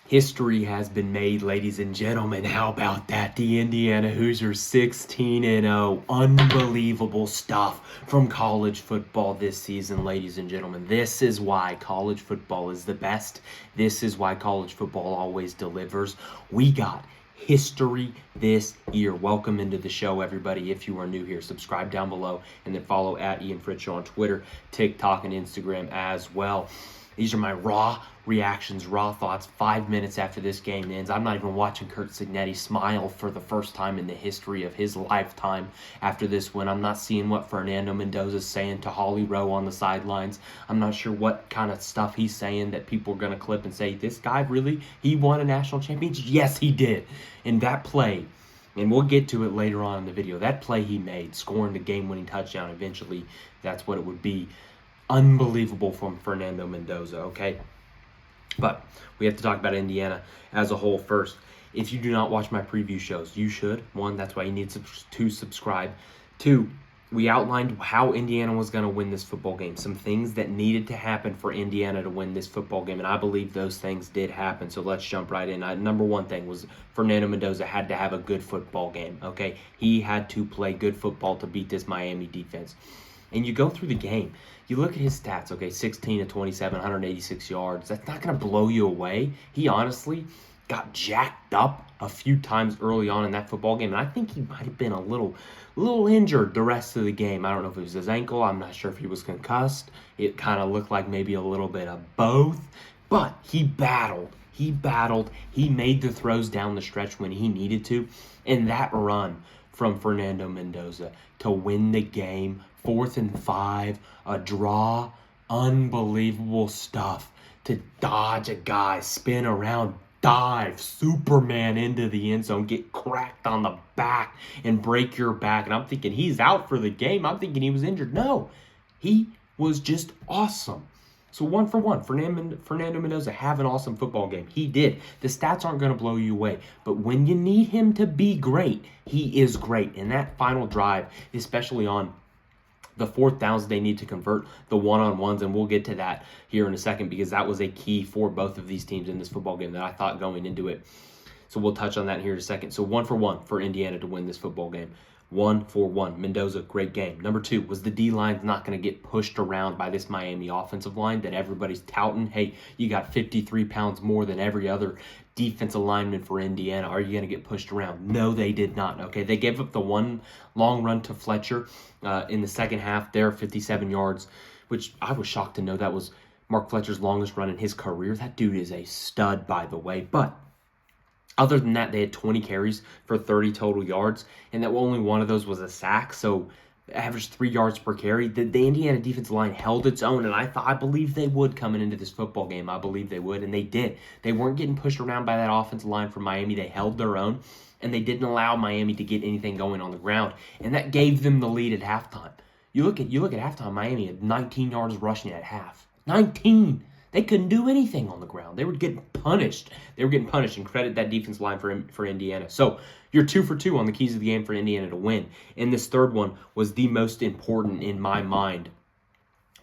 History has been made, ladies and gentlemen. How about that? The Indiana Hoosiers 16-0. Unbelievable stuff from college football this season, ladies and gentlemen. This is why college football is the best. This is why college football always delivers. We got history this year. Welcome into the show, everybody. If you are new here, subscribe down below and then follow at Ian Fritts Show on Twitter, TikTok, and Instagram as well. These are my raw reactions, raw thoughts 5 minutes after this game ends. I'm not even watching Curt Cignetti smile for the first time in the history of his lifetime after this win. I'm not seeing what Fernando Mendoza's saying to Holly Rowe on the sidelines. I'm not sure what kind of stuff he's saying that people are going to clip and say, this guy really, he won a national championship? Yes, he did. And that play, and we'll get to it later on in the video, that play he made, scoring the game-winning touchdown eventually, that's what it would be. Unbelievable from Fernando Mendoza, okay? But we have to talk about Indiana as a whole first. If you do not watch my preview shows, you should. One, that's why you need to subscribe. Two, we outlined how Indiana was going to win this football game. Some things that needed to happen for Indiana to win this football game, and I believe those things did happen. So let's jump right in. Number one thing was Fernando Mendoza had to have a good football game, okay? He had to play good football to beat this Miami defense. And you go through the game, you look at his stats, okay, 16 to 27, 186 yards. That's not going to blow you away. He honestly got jacked up a few times early on in that football game, and I think he might have been a little injured the rest of the game. I don't know if it was his ankle. I'm not sure if he was concussed. It kind of looked like maybe a little bit of both, but he battled. He battled. He made the throws down the stretch when he needed to, and that run from Fernando Mendoza to win the game, 4th and 5, a draw, unbelievable stuff, to dodge a guy, spin around, dive, Superman into the end zone, get cracked on the back and break your back. And I'm thinking he's out for the game. I'm thinking he was injured. No, he was just awesome. So 1 for 1, Fernando Mendoza have an awesome football game. He did. The stats aren't going to blow you away. But when you need him to be great, he is great. And that final drive, especially on the 4th downs they need to convert, the one-on-ones, and we'll get to that here in a second because that was a key for both of these teams in this football game that I thought going into it. So we'll touch on that here in a second. So 1 for 1 for Indiana to win this football game. 1 for 1. Mendoza, great game. Number 2 was the D-line's not going to get pushed around by this Miami offensive line that everybody's touting. Hey, you got 53 pounds more than every other defensive lineman for Indiana. Are you going to get pushed around? No, they did not. Okay, they gave up the one long run to Fletcher in the second half there, 57 yards, which I was shocked to know that was Mark Fletcher's longest run in his career. That dude is a stud, by the way, but other than that, they had 20 carries for 30 total yards, and that only one of those was a sack, so averaged 3 yards per carry. The Indiana defensive line held its own, and I believe they would coming into this football game. I believe they would, and they did. They weren't getting pushed around by that offensive line from Miami. They held their own, and they didn't allow Miami to get anything going on the ground, and that gave them the lead at halftime. You look at halftime, Miami had 19 yards rushing at half. 19! They couldn't do anything on the ground. They were getting punished. And credit that defense line for Indiana. So you're 2 for 2 on the keys of the game for Indiana to win. And this third one was the most important in my mind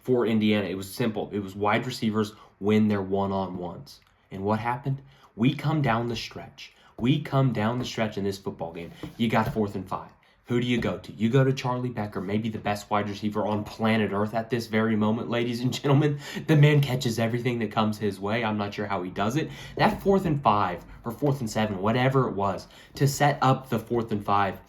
for Indiana. It was simple. It was wide receivers win their one-on-ones. And what happened? We come down the stretch. In this football game. You got 4th and 5. Who do you go to? You go to Charlie Becker, maybe the best wide receiver on planet Earth at this very moment, ladies and gentlemen. The man catches everything that comes his way. I'm not sure how he does it. That 4th and 5 or 4th and 7, whatever it was, to set up the 4th and 5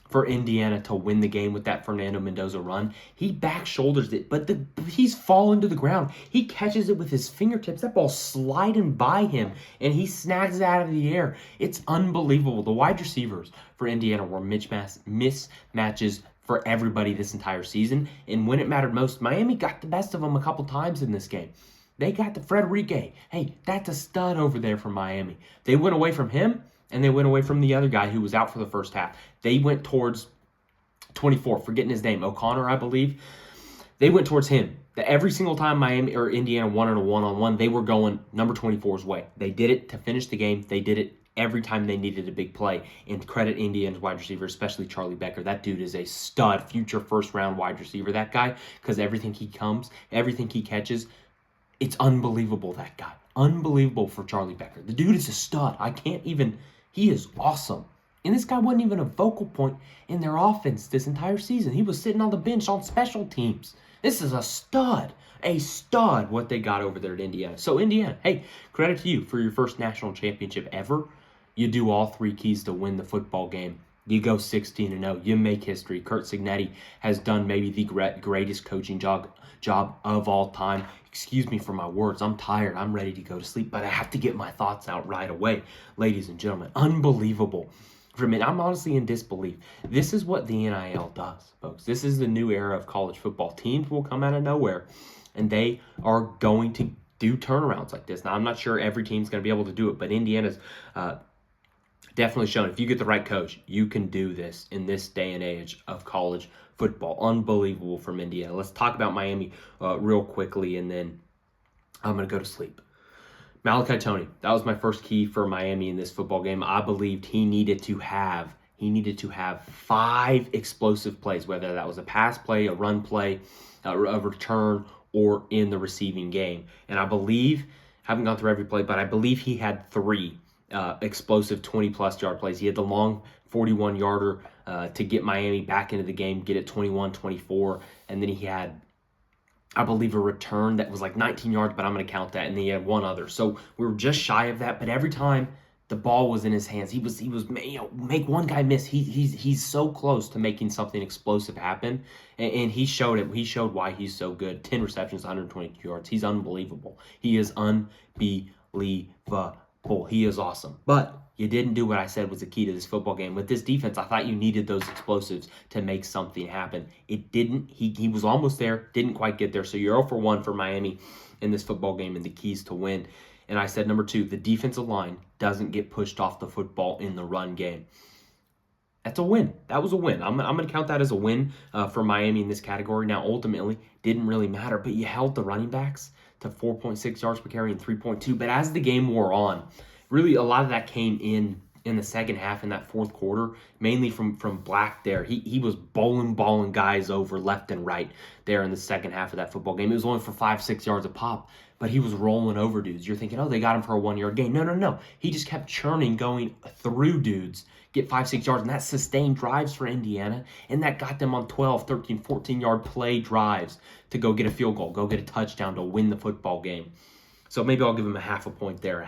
for Indiana to win the game with that Fernando Mendoza run. He back shoulders it, but he's falling to the ground. He catches it with his fingertips. That ball sliding by him, and he snags it out of the air. It's unbelievable. The wide receivers for Indiana were mismatches for everybody this entire season, and when it mattered most, Miami got the best of them a couple times in this game. They got the Frederique. Hey, that's a stud over there for Miami. They went away from him, and they went away from the other guy who was out for the first half. They went towards 24, forgetting his name, O'Connor, I believe. They went towards him. Every single time Miami or Indiana won in a one-on-one, they were going number 24's way. They did it to finish the game. They did it every time they needed a big play. And credit Indiana's wide receiver, especially Charlie Becker. That dude is a stud, future first-round wide receiver, that guy, because everything he catches, it's unbelievable, that guy. Unbelievable for Charlie Becker. The dude is a stud. He is awesome. And this guy wasn't even a focal point in their offense this entire season. He was sitting on the bench on special teams. This is a stud, what they got over there at Indiana. So Indiana, hey, credit to you for your first national championship ever. You do all three keys to win the football game. You go 16-0. You make history. Curt Cignetti has done maybe the greatest coaching job of all time. Excuse me for my words. I'm tired. I'm ready to go to sleep, but I have to get my thoughts out right away. Ladies and gentlemen, unbelievable. For me, I'm honestly in disbelief. This is what the NIL does, folks. This is the new era of college football. Teams will come out of nowhere, and they are going to do turnarounds like this. Now, I'm not sure every team's going to be able to do it, but Indiana's definitely shown if you get the right coach, you can do this in this day and age of college football. Unbelievable from Indiana. Let's talk about Miami real quickly, and then I'm going to go to sleep. Malachi Toney, that was my first key for Miami in this football game. I believed he needed to have 5 explosive plays, whether that was a pass play, a run play, a return, or in the receiving game. And I believe, haven't gone through every play, but I believe he had 3 explosive 20-plus yard plays. He had the long 41-yarder to get Miami back into the game, get it 21-24, and then he had, I believe, a return that was like 19 yards, but I'm going to count that, and then he had one other. So we were just shy of that, but every time the ball was in his hands, he was make one guy miss. He's so close to making something explosive happen, and he showed it. He showed why he's so good. 10 receptions, 122 yards. He's unbelievable. He is unbelievable. He is awesome. But you didn't do what I said was the key to this football game. With this defense, I thought you needed those explosives to make something happen. It didn't. He was almost there, didn't quite get there. So you're 0 for 1 for Miami in this football game and the keys to win. And I said, number 2, the defensive line doesn't get pushed off the football in the run game. That's a win. That was a win. I'm going to count that as a win for Miami in this category. Now, ultimately, didn't really matter, but you held the running backs to 4.6 yards per carry and 3.2. But as the game wore on, really a lot of that came in the second half in that fourth quarter, mainly from Black there. He was balling guys over left and right there in the second half of that football game. It was only for 5-6 yards a pop, but he was rolling over dudes. You're thinking, oh, they got him for a 1-yard gain. No. He just kept churning, going through dudes, get 5-6 yards, and that sustained drives for Indiana, and that got them on 12, 13, 14-yard play drives to go get a field goal, go get a touchdown to win the football game. So maybe I'll give him a half a point there,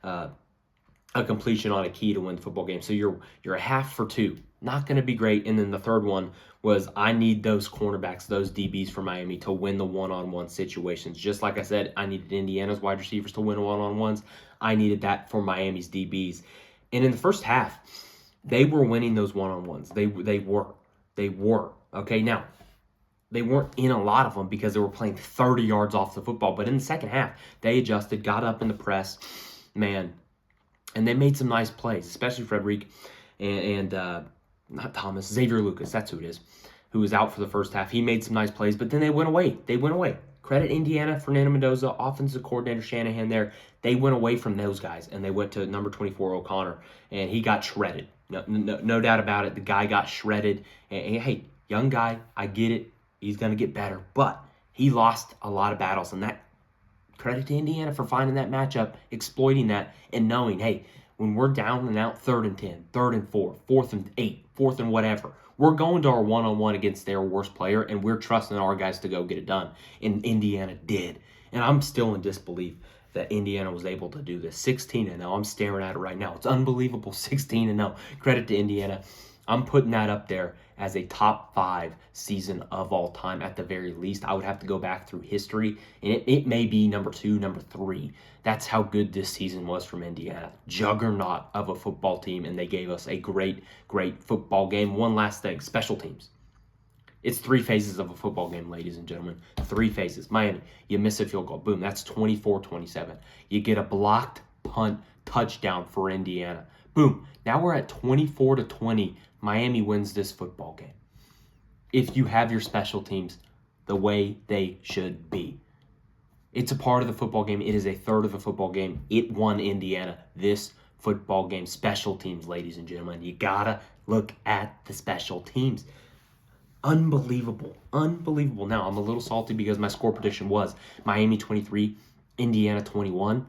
a completion on a key to win the football game. So you're a half for 2. Not going to be great. And then the third one was I need those cornerbacks, those DBs for Miami to win the one-on-one situations. Just like I said, I needed Indiana's wide receivers to win one-on-ones. I needed that for Miami's DBs. And in the first half, they were winning those one-on-ones. They were. Okay, now, they weren't in a lot of them because they were playing 30 yards off the football. But in the second half, they adjusted, got up in the press, man, and they made some nice plays, especially Frederick and not Thomas, Xavier Lucas, that's who it is, who was out for the first half. He made some nice plays, but then they went away. Credit Indiana, Fernando Mendoza, offensive coordinator Shanahan there. They went away from those guys, and they went to number 24, O'Connor, and he got shredded. No doubt about it. The guy got shredded. And hey, young guy, I get it. He's going to get better, but he lost a lot of battles, and that credit to Indiana for finding that matchup, exploiting that, and knowing, hey, when we're down and out 3rd and 10, 3rd and 4, 4th and 8, 4th and whatever, we're going to our one-on-one against their worst player, and we're trusting our guys to go get it done. And Indiana did. And I'm still in disbelief that Indiana was able to do this. 16-0. I'm staring at it right now. It's unbelievable. 16-0. Credit to Indiana. I'm putting that up there as a top 5 season of all time at the very least. I would have to go back through history, and it may be number 2, number 3. That's how good this season was from Indiana. Juggernaut of a football team, and they gave us a great football game. One last thing, special teams. It's 3 phases of a football game, ladies and gentlemen. 3 phases. Miami, you miss a field goal. Boom, that's 24-27. You get a blocked punt touchdown for Indiana. Boom, now we're at 24-20. Miami wins this football game. If you have your special teams the way they should be. It's a part of the football game. It is a third of the football game. It won Indiana this football game. Special teams, ladies and gentlemen. You gotta look at the special teams. Unbelievable. Now, I'm a little salty because my score prediction was Miami 23, Indiana 21.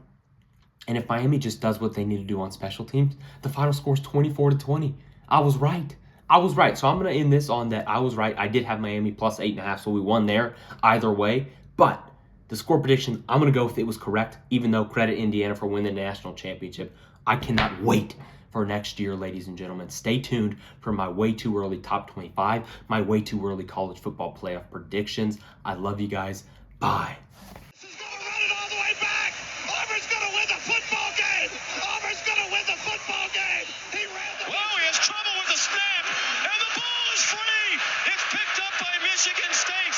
And if Miami just does what they need to do on special teams, the final score is 24-20. I was right. I was right. So I'm going to end this on that I was right. I did have Miami plus 8.5, so we won there either way. But the score prediction, I'm going to go with it was correct, even though credit Indiana for winning the national championship. I cannot wait for next year, ladies and gentlemen. Stay tuned for my way too early top 25, my way too early college football playoff predictions. I love you guys. Bye. This is going to run it all the way back. Auburn's going to win the football game. Auburn's going to win the football game. He ran the. Whoa, he has trouble with the snap, and the ball is free. It's picked up by Michigan State.